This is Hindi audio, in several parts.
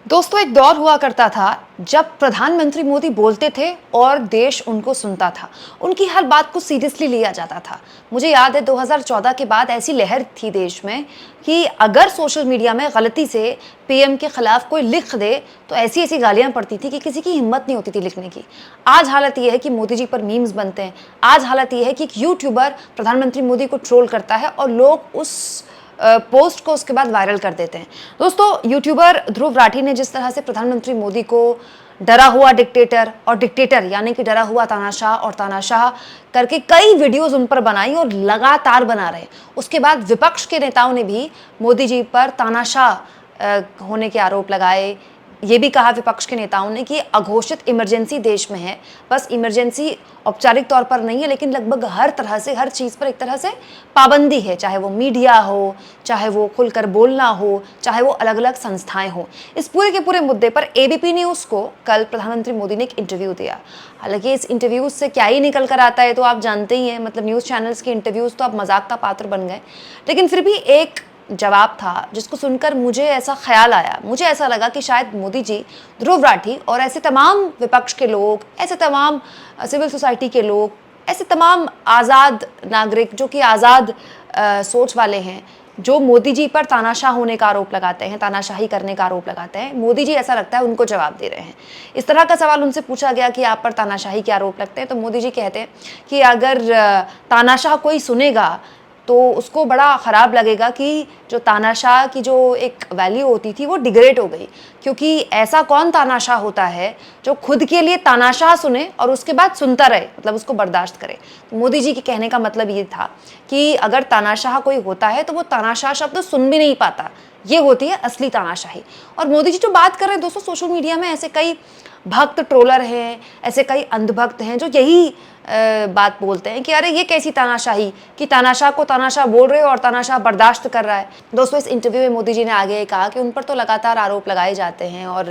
दोस्तों, एक दौर हुआ करता था जब प्रधानमंत्री मोदी बोलते थे और देश उनको सुनता था। उनकी हर बात को सीरियसली लिया जाता था। मुझे याद है 2014 के बाद ऐसी लहर थी देश में कि अगर सोशल मीडिया में गलती से पीएम के खिलाफ कोई लिख दे तो ऐसी ऐसी गालियां पड़ती थी कि किसी की हिम्मत नहीं होती थी लिखने की। आज हालत यह है कि मोदी जी पर मीम्स बनते हैं। आज हालत यह है कि एक यूट्यूबर प्रधानमंत्री मोदी को ट्रोल करता है और लोग उस पोस्ट को उसके बाद वायरल कर देते हैं। दोस्तों, यूट्यूबर ध्रुव राठी ने जिस तरह से प्रधानमंत्री मोदी को डरा हुआ डिक्टेटर और डिक्टेटर यानी कि डरा हुआ तानाशाह और तानाशाह करके कई वीडियोस उन पर बनाई और लगातार बना रहे, उसके बाद विपक्ष के नेताओं ने भी मोदी जी पर तानाशाह होने के आरोप लगाए। ये भी कहा विपक्ष के नेताओं ने कि अघोषित इमरजेंसी देश में है। बस इमरजेंसी औपचारिक तौर पर नहीं है, लेकिन लगभग हर तरह से, हर चीज़ पर एक तरह से पाबंदी है, चाहे वो मीडिया हो, चाहे वो खुलकर बोलना हो, चाहे वो अलग अलग संस्थाएं हो। इस पूरे के पूरे मुद्दे पर एबीपी न्यूज़ को कल प्रधानमंत्री मोदी ने एक इंटरव्यू दिया। हालांकि इस इंटरव्यू से क्या ही निकल कर आता है तो आप जानते ही हैं, मतलब न्यूज़ चैनल्स के इंटरव्यूज़ तो अब मजाक का पात्र बन गए, लेकिन फिर भी एक जवाब था जिसको सुनकर मुझे ऐसा ख्याल आया, मुझे ऐसा लगा कि शायद मोदी जी, ध्रुव राठी और ऐसे तमाम विपक्ष के लोग, ऐसे तमाम सिविल सोसाइटी के लोग, ऐसे तमाम आज़ाद नागरिक जो कि आज़ाद सोच वाले हैं, जो मोदी जी पर तानाशाह होने का आरोप लगाते हैं, तानाशाही करने का आरोप लगाते हैं, मोदी जी ऐसा लगता है उनको जवाब दे रहे हैं। इस तरह का सवाल उनसे पूछा गया कि आप पर तानाशाही के आरोप लगते हैं, तो मोदी जी कहते हैं कि अगर तानाशाह कोई सुनेगा तो उसको बड़ा ख़राब लगेगा कि जो तानाशाह की जो एक वैल्यू होती थी वो डिग्रेड हो गई, क्योंकि ऐसा कौन तानाशाह होता है जो खुद के लिए तानाशाह सुने और उसके बाद सुनता रहे, मतलब उसको बर्दाश्त करे। तो मोदी जी के कहने का मतलब ये था कि अगर तानाशाह कोई होता है तो वो तानाशाह शब्द सुन भी नहीं पाता, ये होती है असली तानाशाही। और मोदी जी जो बात कर रहे हैं दोस्तों, सोशल मीडिया में ऐसे कई भक्त ट्रोलर हैं, ऐसे कई अंधभक्त हैं जो यही बात बोलते हैं कि अरे ये कैसी तानाशाही कि तानाशाह को तानाशाह बोल रहे हो और तानाशाह बर्दाश्त कर रहा है। दोस्तों, इस इंटरव्यू में मोदी जी ने आगे कहा कि उन पर तो लगातार आरोप लगाए जाते हैं और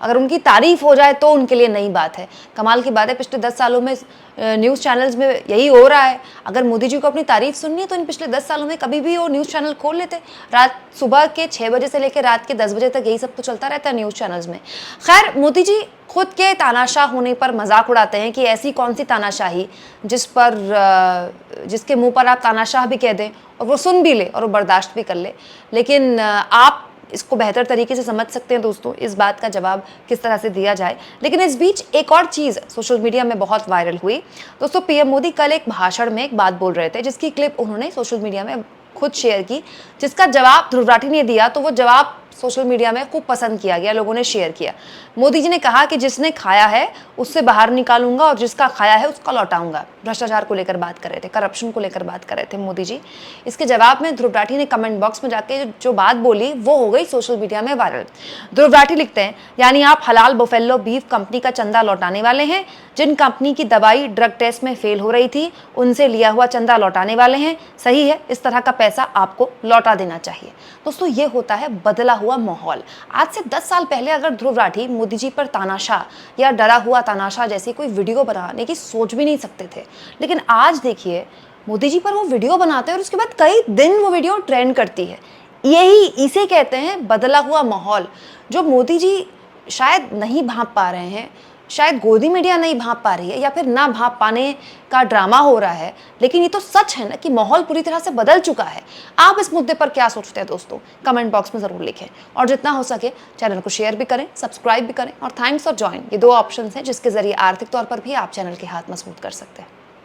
अगर उनकी तारीफ हो जाए तो उनके लिए नई बात है। कमाल की बात है, पिछले 10 सालों में न्यूज़ चैनल्स में यही हो रहा है। अगर मोदी जी को अपनी तारीफ सुननी है तो इन पिछले 10 सालों में कभी भी वो न्यूज़ चैनल खोल लेते, रात सुबह के 6 बजे से लेकर रात के 10 बजे तक यही सब तो चलता रहता है न्यूज़ चैनल्स में। खैर, मोदी जी खुद के तानाशाह होने पर मजाक उड़ाते हैं कि ऐसी कौन सी तानाशाही जिसके मुंह पर आप तानाशाह भी कह दें और वो सुन भी ले और वो बर्दाश्त भी कर ले। लेकिन आप इसको बेहतर तरीके से समझ सकते हैं दोस्तों, इस बात का जवाब किस तरह से दिया जाए। लेकिन इस बीच एक और चीज़ सोशल मीडिया में बहुत वायरल हुई। दोस्तों, पीएम मोदी कल एक भाषण में एक बात बोल रहे थे जिसकी क्लिप उन्होंने सोशल मीडिया में खुद शेयर की, जिसका जवाब ध्रुव राठी ने दिया तो वो जवाब सोशल मीडिया में खूब पसंद किया गया, लोगों ने शेयर किया। मोदी जी ने कहा कि जिसने खाया है उससे बाहर निकालूंगा और जिसका खाया है उसका लौटाऊंगा। भ्रष्टाचार को लेकर बात कर रहे थे, करप्शन को लेकर बात कर रहे थे मोदी जी। इसके जवाब में ध्रुव राठी ने कमेंट बॉक्स में जाके जो बात बोली वो हो गई सोशल मीडिया में वायरल। ध्रुव राठी लिखते हैं, यानी आप हलाल बुफेलो बीफ कंपनी का चंदा लौटाने वाले हैं। जिन कंपनी की दवाई ड्रग टेस्ट में फेल हो रही थी उनसे लिया हुआ चंदा लौटाने वाले हैं। सही है, इस तरह का पैसा आपको लौटा देना चाहिए। दोस्तों, ये होता है बदला हुआ माहौल। आज से 10 साल पहले अगर ध्रुव राठी मोदी जी पर तानाशाह या डरा हुआ तानाशाह जैसी कोई वीडियो बनाने की सोच भी नहीं सकते थे, लेकिन आज देखिए मोदी जी पर वो वीडियो बनाते हैं और उसके बाद कई दिन वो वीडियो ट्रेंड करती है। इसे कहते हैं बदला हुआ माहौल, जो मोदी जी शायद नहीं भांप पा रहे हैं, शायद गोदी मीडिया नहीं भांप पा रही है या फिर ना भांप पाने का ड्रामा हो रहा है, लेकिन ये तो सच है ना कि माहौल पूरी तरह से बदल चुका है। आप इस मुद्दे पर क्या सोचते हैं दोस्तों, कमेंट बॉक्स में ज़रूर लिखें और जितना हो सके चैनल को शेयर भी करें, सब्सक्राइब भी करें और थैंक्स फॉर ज्वाइन, ये 2 ऑप्शन हैं जिसके जरिए आर्थिक तौर पर भी आप चैनल के हाथ मजबूत कर सकते हैं।